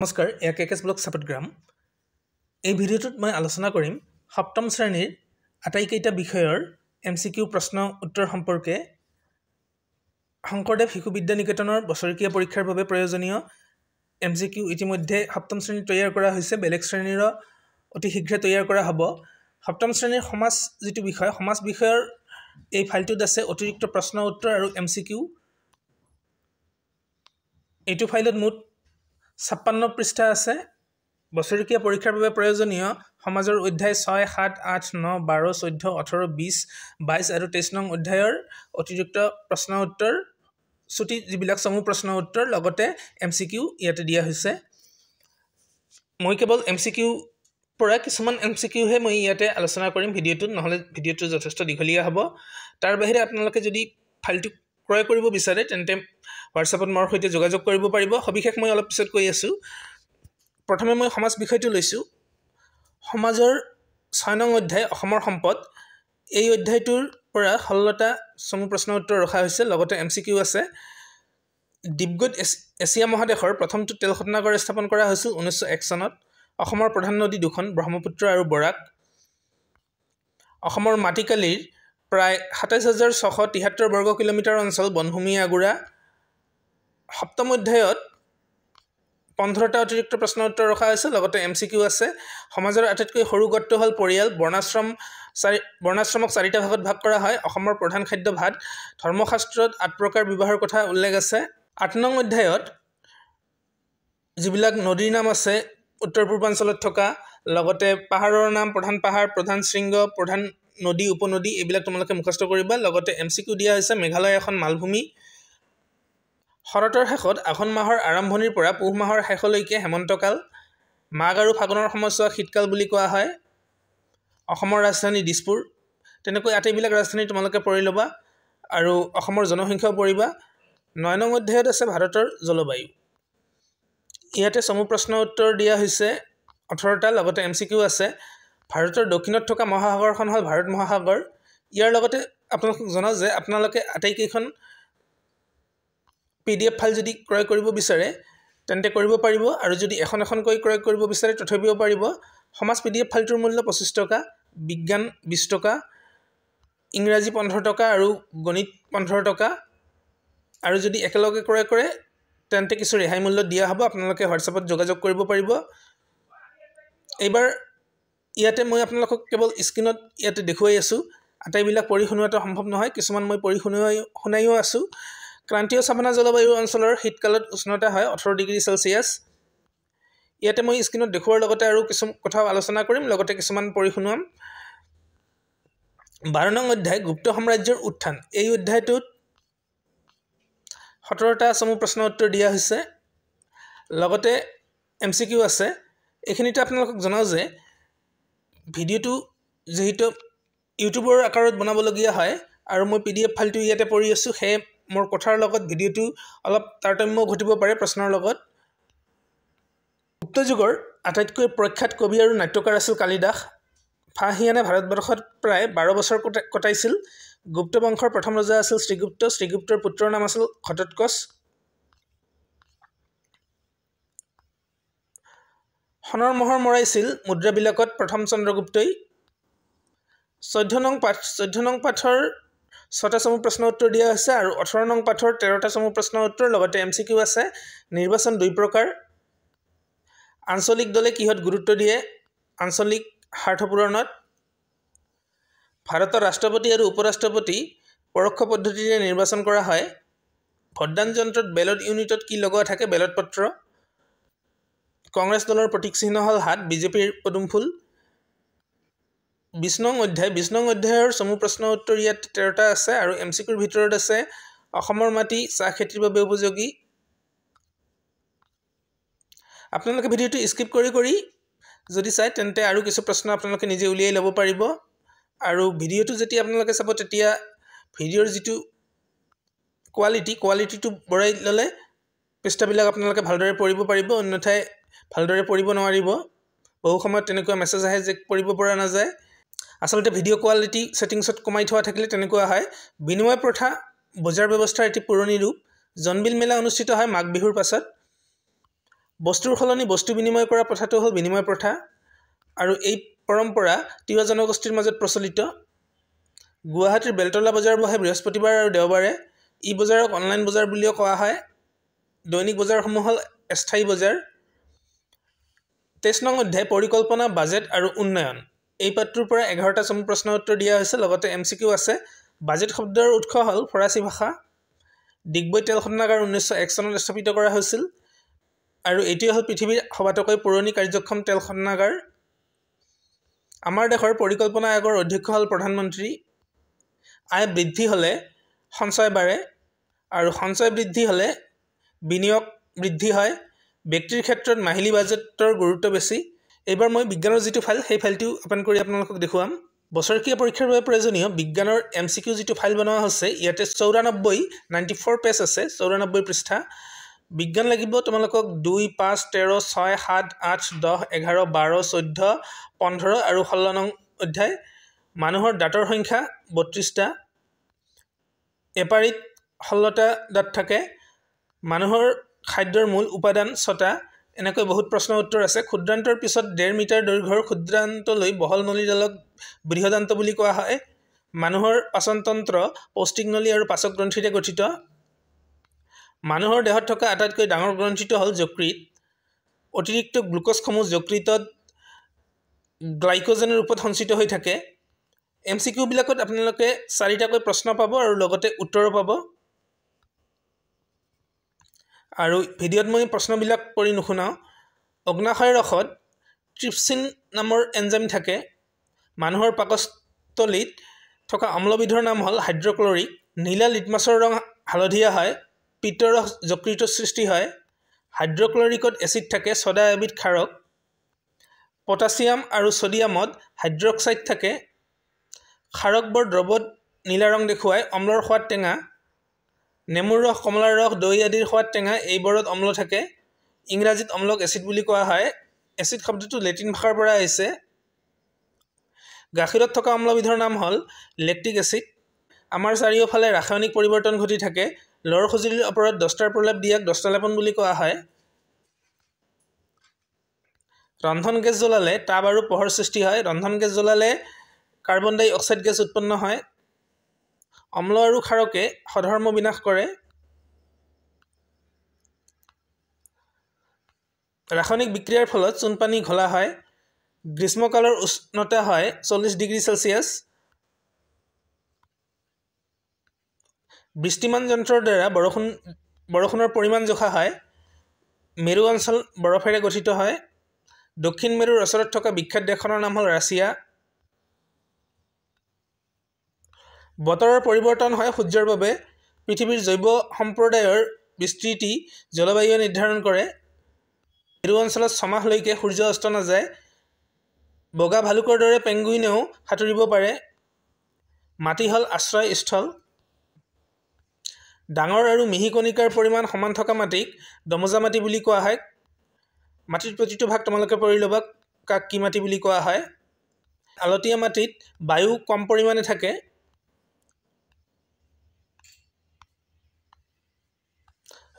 নমস্কাৰ, কেকেছ ব্লগ সাপোৰ্টগ্ৰাম। এই ভিডিঅ'টোত মই আলোচনা কৰিম সপ্তম শ্ৰেণীৰ আটাইকেইটা বিষয়ৰ MCQ প্ৰশ্ন উত্তৰ সম্পৰ্কে। শংকৰদেৱ শিশু বিদ্যা নিকেতনৰ বছৰেকীয়া পৰীক্ষাৰ বাবে প্ৰয়োজনীয় MCQ ইতিমধ্যে সপ্তম শ্ৰেণীত তৈয়াৰ কৰা হৈছে, বেলেগ শ্ৰেণীৰো অতি শীঘ্ৰে তৈয়াৰ কৰা হ'ব। সপ্তম শ্ৰেণীৰ সমাজ যিটো বিষয়, সমাজ বিষয়ৰ এই ফাইলটোত আছে অতিৰিক্ত প্ৰশ্ন উত্তৰ আৰু MCQ। এইটো ফাইলত মুঠ 56 পৃষ্ঠা আছে। বছৰেকীয়া পৰীক্ষাৰ বাবে প্ৰয়োজনীয় সমাজৰ অধ্যায় 6, 7, 8, 9, 12, 14, 18, 20, 22 আৰু 23 নং অধ্যায়ৰ অতিৰিক্ত প্ৰশ্ন উত্তৰ, ছুটি যিবিলাক চমু প্ৰশ্ন উত্তৰ লগতে MCQ ইয়াতে দিয়া হৈছে। মই কেৱল MCQ পৰা কিছুমান MCQহে মই ইয়াতে আলোচনা কৰিম ভিডিঅ'টোত, নহ'লে ভিডিঅ'টো যথেষ্ট দীঘলীয়া হ'ব। তাৰ বাহিৰে আপোনালোকে যদি ফাইলটো ক্ৰয় কৰিব বিচাৰে তেন্তে হোৱাটছএপত মোৰ সৈতে যোগাযোগ কৰিব পাৰিব। সবিশেষ মই অলপ পিছত কৈ আছোঁ। প্ৰথমে মই সমাজ বিষয়টো লৈছোঁ। সমাজৰ 6 নং অধ্যায় অসমৰ সম্পদ, এই অধ্যায়টোৰ পৰা 16টা চমু প্ৰশ্ন উত্তৰ ৰখা হৈছে, লগতে MCQ আছে। ডিব্ৰুগড় এছিয়া মহাদেশৰ প্ৰথমটো তেল শোধনাগাৰ স্থাপন কৰা হৈছিল 1901 চনত। অসমৰ প্ৰধান নদী দুখন, ব্ৰহ্মপুত্ৰ আৰু বৰাক। অসমৰ মাটিকালিৰ প্ৰায় 27,673 বৰ্গ কিলোমিটাৰ অঞ্চল বনভূমি আগুৰা। সপ্তম অধ্যায়ত 15টা অতিৰিক্ত প্ৰশ্ন উত্তৰ ৰখা হৈছে, লগতে MCQ আছে। সমাজৰ আটাইতকৈ সৰু গোটটো হ'ল পৰিয়াল। বৰ্ণাশ্ৰমক 4টা ভাগত ভাগ কৰা হয়। অসমৰ প্ৰধান খাদ্য ভাত। ধৰ্মশাস্ত্ৰত 8 প্ৰকাৰ বিবাহৰ কথা উল্লেখ আছে। 8 নং অধ্যায়ত যিবিলাক নদীৰ নাম আছে উত্তৰ পূৰ্বাঞ্চলত থকা, লগতে পাহাৰৰ নাম, প্ৰধান পাহাৰ, প্ৰধান শৃংগ, প্ৰধান নদী, উপনদী, এইবিলাক তোমালোকে মুখস্থ কৰিবা। লগতে MCQ দিয়া হৈছে মেঘালয় এখন মালভূমি। শৰতৰ শেষত আঘোণ মাহৰ আৰম্ভণিৰ পৰা পুহ মাহৰ শেষলৈকে হেমন্তকাল। মাঘ আৰু ফাগুনৰ সময়ছোৱা শীতকাল বুলি কোৱা হয়। অসমৰ ৰাজধানী দিছপুৰ। তেনেকৈ আটাইবিলাক ৰাজধানী তোমালোকে পঢ়ি ল'বা আৰু অসমৰ জনসংখ্যাও পঢ়িবা। 9 নং অধ্যায়ত আছে ভাৰতৰ জলবায়ু। ইয়াতে চমু প্ৰশ্ন উত্তৰ দিয়া হৈছে 18টা, লগতে MCQ আছে। ভাৰতৰ দক্ষিণত থকা মহাসাগৰখন হ'ল ভাৰত মহাসাগৰ। ইয়াৰ লগতে আপোনালোকক জনাওঁ যে আপোনালোকে আটাইকেইখন PDF ফাইল যদি ক্ৰয় কৰিব বিচাৰে তেন্তে কৰিব পাৰিব, আৰু যদি এখনকৈ ক্ৰয় কৰিব বিচাৰে তথাপিও পাৰিব। সমাজ PDF ফাইলটোৰ মূল্য 25 টকা, বিজ্ঞান 20 টকা, ইংৰাজী 15 টকা আৰু গণিত 15 টকা। আৰু যদি একেলগে ক্ৰয় কৰে তেন্তে কিছু ৰেহাই মূল্য দিয়া হ'ব। আপোনালোকে হোৱাটছএপত যোগাযোগ কৰিব পাৰিব। এইবাৰ ইয়াতে মই আপোনালোকক কেৱল স্ক্ৰীণত ইয়াতে দেখুৱাই আছোঁ। আটাইবিলাক পঢ়ি শুনোৱাটো সম্ভৱ নহয়, কিছুমান মই পঢ়ি শুনাইও আছোঁ। ক্ৰান্তীয় চাভানা জলবায়ু অঞ্চলৰ শীতকালত উষ্ণতা হয় 18 ডিগ্ৰী চেলচিয়াছ। ইয়াতে মই স্ক্ৰীণত দেখুওৱাৰ লগতে আৰু কিছু কথাও আলোচনা কৰিম, লগতে কিছুমান পঢ়ি শুনোৱাম। 12 নং অধ্যায় গুপ্ত সাম্ৰাজ্যৰ উত্থান, এই অধ্যায়টোত 17টা চমু প্ৰশ্ন উত্তৰ দিয়া হৈছে, লগতে MCQ আছে। এইখিনিতে আপোনালোকক জনাওঁ যে ভিডিঅ'টো যিহেতু ইউটিউবৰ আকাৰত বনাবলগীয়া হয় আৰু মই PDF ফাইলটো ইয়াতে পঢ়ি আছোঁ, সেয়ে মোৰ কথাৰ লগত ভিডিঅ'টো অলপ তাৰতম্য ঘটিব পাৰে প্ৰশ্নৰ লগত। গুপ্ত যুগৰ আটাইতকৈ প্ৰখ্যাত কবি আৰু নাট্যকাৰ আছিল কালিদাস। ফাহিয়ানে ভাৰতবৰ্ষত প্ৰায় 12 বছৰ কটাইছিল। গুপ্ত বংশৰ প্ৰথম ৰজা আছিল শ্ৰীগুপ্ত। শ্ৰীগুপ্তৰ পুত্ৰৰ নাম আছিল ঘটোৎকচ। সোণৰ মোহৰ মৰাইছিল মুদ্ৰাবিলাকত প্ৰথম চন্দ্ৰগুপ্তই। 14 নং পাঠৰ 6টা চমু প্ৰশ্ন উত্তৰ দিয়া হৈছে আৰু 18 নং পাঠৰ 13টা চমু প্ৰশ্ন উত্তৰ, লগতে MCQ আছে। নিৰ্বাচন 2 প্ৰকাৰ। আঞ্চলিক দলে কিহত গুৰুত্ব দিয়ে? আঞ্চলিক স্বাৰ্থ পূৰণত। ভাৰতৰ ৰাষ্ট্ৰপতি আৰু উপৰাষ্ট্ৰপতি পৰোক্ষ পদ্ধতিৰে নিৰ্বাচন কৰা হয়। ভোটদান যন্ত্ৰত বেলট ইউনিটত কি লগোৱা থাকে? বেলট পত্ৰ। কংগ্ৰেছ দলৰ প্ৰতীক চিহ্ন হ'ল হাত, বিজেপিৰ পদুম ফুল। 20 নং অধ্যায়ৰ চমু প্ৰশ্ন উত্তৰ ইয়াত 13টা আছে আৰু MCQৰ ভিতৰত আছে অসমৰ মাটি চাহ খেতিৰ বাবে উপযোগী। আপোনালোকে ভিডিঅ'টো স্কিপ কৰি যদি চায় তেন্তে আৰু কিছু প্ৰশ্ন আপোনালোকে নিজে উলিয়াই ল'ব পাৰিব। আৰু ভিডিঅ'টো যেতিয়া আপোনালোকে চাব তেতিয়া ভিডিঅ'ৰ যিটো কোৱালিটিটো বঢ়াই ল'লে পৃষ্ঠাবিলাক আপোনালোকে ভালদৰে পঢ়িব পাৰিব, অন্যথাই ভালদৰে পঢ়িব নোৱাৰিব। বহু সময়ত তেনেকুৱা মেছেজ আহে যে পঢ়িব পৰা নাযায়। আচলতে ভিডিঅ' কোৱালিটি ছেটিংছত কমাই থোৱা থাকিলে তেনেকুৱা হয়। বিনিময় প্ৰথা বজাৰ ব্যৱস্থাৰ এটি পুৰণি ৰূপ। জোনবিল মেলা অনুষ্ঠিত হয় মাঘ বিহুৰ পাছত। বস্তুৰ সলনি বস্তু বিনিময় কৰা প্ৰথাটো হ'ল বিনিময় প্ৰথা আৰু এই পৰম্পৰা তিৱা জনগোষ্ঠীৰ মাজত প্ৰচলিত। গুৱাহাটীৰ বেলতলা বজাৰ বহে বৃহস্পতিবাৰ আৰু দেওবাৰে। ই বজাৰক অনলাইন বজাৰ বুলিও কোৱা হয়। দৈনিক বজাৰসমূহ হ'ল স্থায়ী বজাৰ। 23 নং অধ্যায় পৰিকল্পনা, বাজেট আৰু উন্নয়ন। এই পাঠটোৰ পৰা 11টা চমু প্ৰশ্ন উত্তৰ দিয়া হৈছে, লগতে MCQ আছে। বাজেট শব্দৰ উৎস হ'ল ফৰাচী ভাষা। ডিগবৈ তেল শোধনাগাৰ 1901 চনত স্থাপিত কৰা হৈছিল আৰু এইটোৱে হ'ল পৃথিৱীৰ সবাতোকৈ পুৰণি কাৰ্যক্ষম তেল শোধনাগাৰ। আমাৰ দেশৰ পৰিকল্পনা আয়োগৰ অধ্যক্ষ হ'ল প্ৰধানমন্ত্ৰী। আয় বৃদ্ধি হ'লে সঞ্চয় বাঢ়ে আৰু সঞ্চয় বৃদ্ধি হ'লে বিনিয়োগ বৃদ্ধি হয়। ব্যক্তিৰ ক্ষেত্ৰত মাহিলী বাজেটৰ গুৰুত্ব বেছি। এইবাৰ মই বিজ্ঞানৰ যিটো ফাইল সেই ফাইলটো অপেন কৰি আপোনালোকক দেখুৱাম। বছৰেকীয়া পৰীক্ষাৰ বাবে প্ৰয়োজনীয় বিজ্ঞানৰ MCQ যিটো ফাইল বনোৱা হৈছে, ইয়াতে 94 পেজ আছে, 94 পৃষ্ঠা। বিজ্ঞান লাগিব তোমালোকক 2, 5, 13, 6, 7, 8, 10, 11, 12, 14, 15 আৰু 16 নং অধ্যায়। মানুহৰ দাঁতৰ সংখ্যা 32টা। এপাৰিত 16টা দাঁত থাকে। মানুহৰ খাদ্যৰ মূল উপাদান 6টা। এনেকৈ বহুত প্ৰশ্ন উত্তৰ আছে। ক্ষুদ্ৰান্তৰ পিছত 1.5 মিটাৰ দৈৰ্ঘ্যৰ ক্ষুদ্ৰান্তলৈ বহল নলীডালক বৃহদান্ত বুলি কোৱা হয়। মানুহৰ পাচনতন্ত্ৰ পৌষ্টিক নলী আৰু পাচক গ্ৰন্থিৰে গঠিত। মানুহৰ দেহত থকা আটাইতকৈ ডাঙৰ গ্ৰন্থিটো হ'ল যকৃত। অতিৰিক্ত গ্লুক'জসমূহ যকৃতত গ্লাইকোজেনৰ ৰূপত সঞ্চিত হৈ থাকে। MCQ বিলাকত আপোনালোকে 4টাকৈ প্ৰশ্ন পাব আৰু লগতে উত্তৰো পাব। আৰু ভিডিঅ'ত মই প্ৰশ্নবিলাক পঢ়ি নুশুনাওঁ। অগ্নাশয় ৰসত ট্ৰিপচিন নামৰ এনজাইম থাকে। মানুহৰ পাকস্থলীত থকা অম্লবিধৰ নাম হ'ল হাইড্ৰক্লৰিক। নীলা লিটমাছৰ ৰং হালধীয়া হয়। পিত্তৰস যকৃতৰ সৃষ্টি হয়। হাইড্ৰক্লৰিকত এচিড থাকে। ছ'ডা এবিধ ক্ষাৰক। পটাছিয়াম আৰু ছ'ডিয়ামত হাইড্ৰক্সাইড থাকে। ক্ষাৰকবোৰ দ্ৰৱত নীলা ৰং দেখুৱায়। অম্লৰ সোৱাদ টেঙা। নেমুৰ ৰস, কমলাৰ ৰস, দৈ আদিৰ সোৱাদ টেঙা। এইবোৰত অম্ল থাকে। ইংৰাজীত অম্লক এচিড বুলি কোৱা হয়। এচিড শব্দটো লেটিন ভাষাৰ পৰা আহিছে। গাখীৰত থকা অম্লবিধৰ নাম হ'ল লেক্টিক এচিড। আমাৰ চাৰিওফালে ৰাসায়নিক পৰিৱৰ্তন ঘটি থাকে। লৰ সঁজুলিৰ ওপৰত 10টাৰ প্ৰলেপ দিয়াক 10টা লেপন বুলি কোৱা হয়। ৰন্ধন গেছ জ্বলালে তাপ আৰু পোহৰ সৃষ্টি হয়। ৰন্ধন গেছ জ্বলালে কাৰ্বন ডাই অক্সাইড গেছ উৎপন্ন হয়। অম্ল আৰু ক্ষাৰকে সধৰ্ম বিনাশ কৰে। ৰাসায়নিক বিক্ৰিয়াৰ ফলত চূণপানী ঘোলা হয়। গ্ৰীষ্মকালৰ উষ্ণতা হয় 40 ডিগ্ৰী চেলছিয়াছ। বৃষ্টিমান যন্ত্ৰৰ দ্বাৰা বৰষুণৰ পৰিমাণ জোখা হয়। মেৰু অঞ্চল বৰফেৰে গঠিত হয়। দক্ষিণ মেৰুৰ ওচৰত থকা বিখ্যাত দেশখনৰ নাম হ'ল ৰাছিয়া। বতৰৰ পৰিৱৰ্তন হয় সূৰ্যৰ বাবে। পৃথিৱীৰ জৈৱ সম্প্ৰদায়ৰ বিস্তৃতি জলবায়ুৱে নিৰ্ধাৰণ কৰে। মেৰু অঞ্চলত 6 মাহলৈকে সূৰ্য অস্ত নাযায়। বগা ভালুকৰ দৰে পেংগুইনেও সাঁতুৰিব পাৰে। মাটি হ'ল আশ্ৰয়স্থল। ডাঙৰ আৰু মিহি কণিকাৰ পৰিমাণ সমান থকা মাটিক দমজা মাটি বুলি কোৱা হয়। মাটিৰ প্ৰতিটো ভাগ তোমালোকে পঢ়ি ল'বা কাক কি মাটি বুলি কোৱা হয়। আলতীয়া মাটিত বায়ু কম পৰিমাণে থাকে।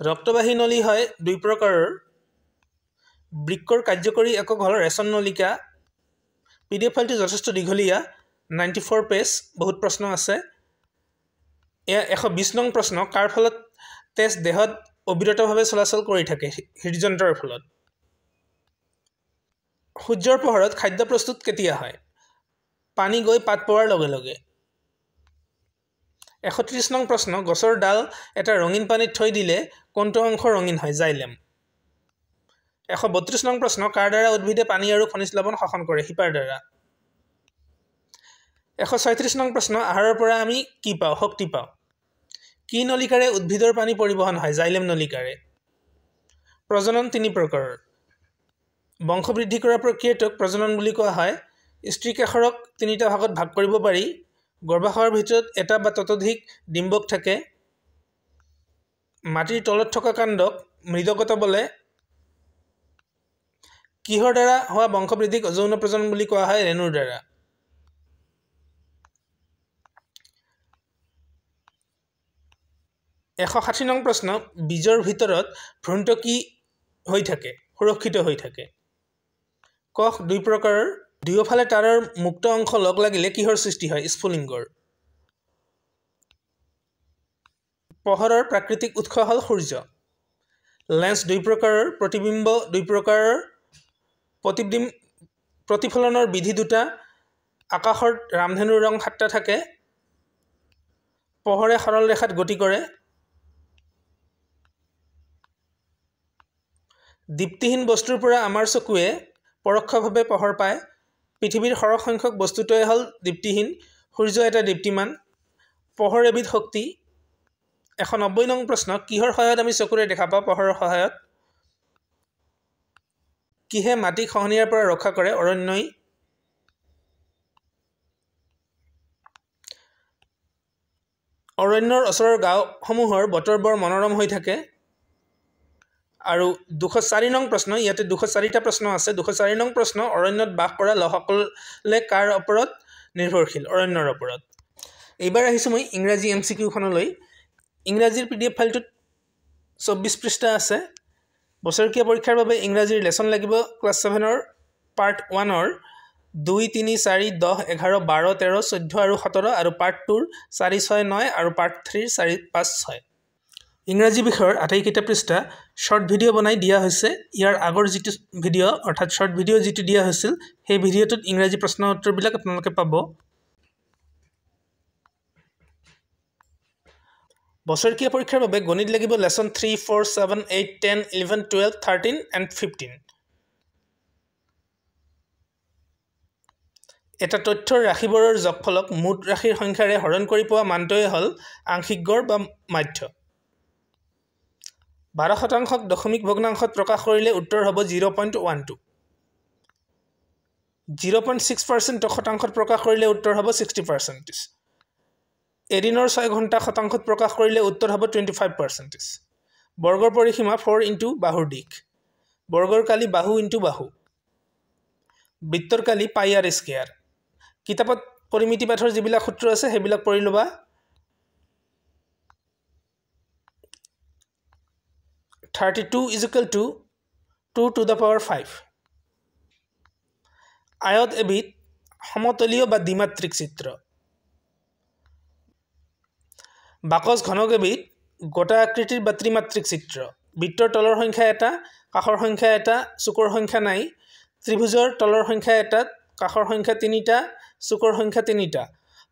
ৰক্তবাহী নলী হয় 2 প্ৰকাৰৰ। বৃক্কৰ কাৰ্যকৰী একক হ'ল ৰেচন নলিকা। PDF ফাইলটো যথেষ্ট দীঘলীয়া, 94 পেজ, বহুত প্ৰশ্ন আছে। এয়া 120 নং প্ৰশ্ন। কাৰ ফলত তেজ দেহত অবিৰতভাৱে চলাচল কৰি থাকে? হৃদযন্ত্ৰৰ ফলত। সূৰ্যৰ পোহৰত খাদ্য প্ৰস্তুত কেতিয়া হয়? পানী গৈ পাত পোৱাৰ লগে লগে। 130 নং প্ৰশ্ন। গছৰ ডাল এটা ৰঙীন পানীত থৈ দিলে কোনটো অংশ ৰঙীন হয়? জাইলেম। 132 নং প্ৰশ্ন। কাৰ দ্বাৰা উদ্ভিদে পানী আৰু খনিজ লৱণ শোষণ কৰে? শিপাৰ দ্বাৰা। 136 নং প্ৰশ্ন। আহাৰৰ পৰা আমি কি পাওঁ? শক্তি পাওঁ। কি নলিকাৰে উদ্ভিদৰ পানী পৰিবহণ হয়? জাইলেম নলিকাৰে। প্ৰজনন 3 প্ৰকাৰৰ। বংশবৃদ্ধি কৰা প্ৰক্ৰিয়াটোক প্ৰজনন বুলি কোৱা হয়। স্ত্ৰীকেশৰক 3টা ভাগত ভাগ কৰিব পাৰি। গৰ্ভাশয়ৰ ভিতৰত এটা বা ততোধিক ডিম্বক থাকে। মাটিৰ তলত থকা কাণ্ডক মৃদকতা বোলে। কিহৰ দ্বাৰা হোৱা বংশবৃদ্ধিক অযৌন প্ৰজনন বুলি কোৱা হয়? ৰেণুৰ দ্বাৰা। 160 নং প্ৰশ্ন। বীজৰ ভিতৰত ভ্ৰূণটো কি হৈ থাকে? সুৰক্ষিত হৈ থাকে। ক দুই প্ৰকাৰৰ দুয়োফালে তাৰৰ মুক্ত অংশ লগ লাগিলে কিহৰ সৃষ্টি হয় স্ফুলিংগৰ। পোহৰৰ প্ৰাকৃতিক উৎস হ'ল সূৰ্য। লেন্স দুই প্ৰকাৰৰ প্ৰতিবিম্ব দুই প্ৰকাৰৰ প্ৰতিফলনৰ বিধি দুটা আকাশৰ ৰামধেনুৰ ৰং 7টা থাকে পোহৰে সৰল ৰেখাত গতি কৰে দীপ্তিহীন বস্তুৰ পৰা আমাৰ চকুৱে পৰোক্ষভাৱে পোহৰ পায় পৃথিৱীৰ সৰহ সংখ্যক বস্তুটোৱে হ'ল দীপ্তিহীন সূৰ্য এটা দীপ্তিমান পোহৰ এবিধ শক্তি 190 নং প্ৰশ্ন কিহৰ সহায়ত আমি চকুৰে দেখা পাওঁ পোহৰৰ সহায়ত কিহে মাটি খহনীয়াৰ পৰা ৰক্ষা কৰে অৰণ্যই অৰণ্যৰ ওচৰৰ গাঁওসমূহৰ বতৰ বৰ মনোৰম হৈ থাকে আৰু 204 নং প্ৰশ্ন ইয়াতে 204টা প্ৰশ্ন আছে 204 নং প্ৰশ্ন অৰণ্যত বাস কৰা লোকসকলে কাৰ ওপৰত নিৰ্ভৰশীল অৰণ্যৰ ওপৰত এইবাৰ আহিছো মই ইংৰাজী MCQ খনলৈ ইংৰাজীৰ PDF ফাইলটোত 24 পৃষ্ঠা আছে বছৰকীয়া পৰীক্ষাৰ বাবে ইংৰাজীৰ লেসন লাগিব ক্লাস 7ৰ পাৰ্ট 1ৰ 2 3 4 10 11 12 13 14 আৰু 17 আৰু পাৰ্ট 2ৰ 4 6 9 আৰু পাৰ্ট 3ৰ 4 5 6 ইংৰাজী বিষয়ৰ আটাইকেইটা পৃষ্ঠা শৰ্ট ভিডিঅ' বনাই দিয়া হৈছে ইয়াৰ আগৰ যেটো ভিডিঅ' অৰ্থাৎ শৰ্ট ভিডিঅ' যেটো দিয়া হৈছিল সেই ভিডিঅ'টোত ইংৰাজী প্ৰশ্ন উত্তৰবিলাক আপোনালোকে পাব বছৰকীয়া পৰীক্ষাৰ বাবে গণিত লাগিব লেসন 3 4 7 8 10 11 12 13 and 15 এটা তথ্যৰ ৰাশিবোৰৰ যোগফলক মুঠ ৰাশিৰ সংখ্যাৰে হৰণ কৰি পোৱা মানটোৱে হ'ল আংশিক গড় বা মাধ্য 12% দশমিক ভগ্নাংশত প্ৰকাশ কৰিলে উত্তৰ হ'ব 0.12 0.6% শতাংশত প্ৰকাশ কৰিলে উত্তৰ হ'ব 60% এদিনৰ 6 ঘণ্টা শতাংশত প্ৰকাশ কৰিলে উত্তৰ হ'ব 25% বৰ্গৰ পৰিসীমা 4 * বাহুৰ দিশ বৰ্গৰ কালি বাহু * বাহু বৃত্তৰ কালি পাই r স্কয়াৰ কিতাপত পৰিমিতি পাঠৰ যিবিলাক সূত্ৰ আছে সেইবিলাক পঢ়ি লবা 32 = 2 to the power 5 আয়ত এবিধ সমতলীয় বা দ্বিমাত্ৰিক চিত্ৰ বাকস ঘনক এবিধ গোটা আকৃতিৰ বা ত্ৰিমাত্ৰিক চিত্ৰ বৃত্তৰ তলৰ সংখ্যা এটা কাষৰ সংখ্যা এটা চুকৰ সংখ্যা নাই ত্ৰিভুজৰ তলৰ সংখ্যা এটা কাষৰ সংখ্যা 3টা চুকৰ সংখ্যা 3টা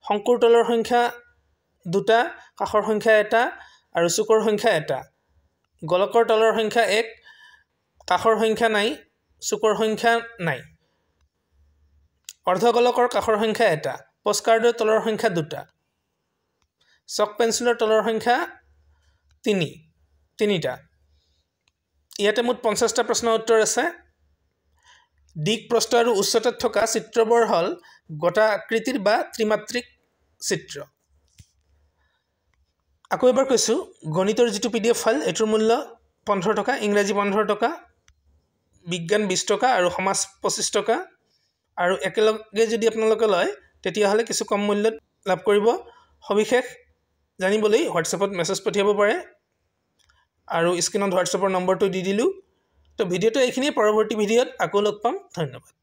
শংকুৰ তলৰ সংখ্যা 2টা কাষৰ সংখ্যা এটা আৰু চুকৰ সংখ্যা এটা গোলকৰ তলৰ সংখ্যা 1 কাষৰ সংখ্যা নাই চুকৰ সংখ্যা নাই অৰ্ধগোলকৰ কাষৰ সংখ্যা এটা পোষ্টকাৰ্ডৰ তলৰ সংখ্যা 2টা চক পেন্সিলৰ তলৰ সংখ্যা 3টা ইয়াতে মুঠ 50টা প্ৰশ্ন উত্তৰ আছে দিক প্ৰস্থ আৰু উচ্চতাত থকা চিত্ৰবোৰ হল গোটা আকৃতিৰ বা ত্ৰিমাত্ৰিক চিত্ৰ আকৌ এবাৰ কৈছো গণিতৰ যেটো PDF ফাইল এটোৰ মূল্য 15 টকা ইংৰাজী 15 টকা বিজ্ঞান 20 টকা আৰু সমাজ 25 টকা আৰু একেলগে যদি আপোনালোকে লয় তেতিয়া হলে কিছু কম মূল্যত লাভ কৰিব সবিশেষ জানিবলৈ হোৱাটছএপত মেছেজ পঠিয়াব পাৰে আৰু স্ক্ৰিনত হোৱাটছএপৰ নম্বৰটো দি দিলু তো ভিডিওটো এইখিনি পৰৱৰ্তী ভিডিওত আকৌ লগ পাম ধন্যবাদ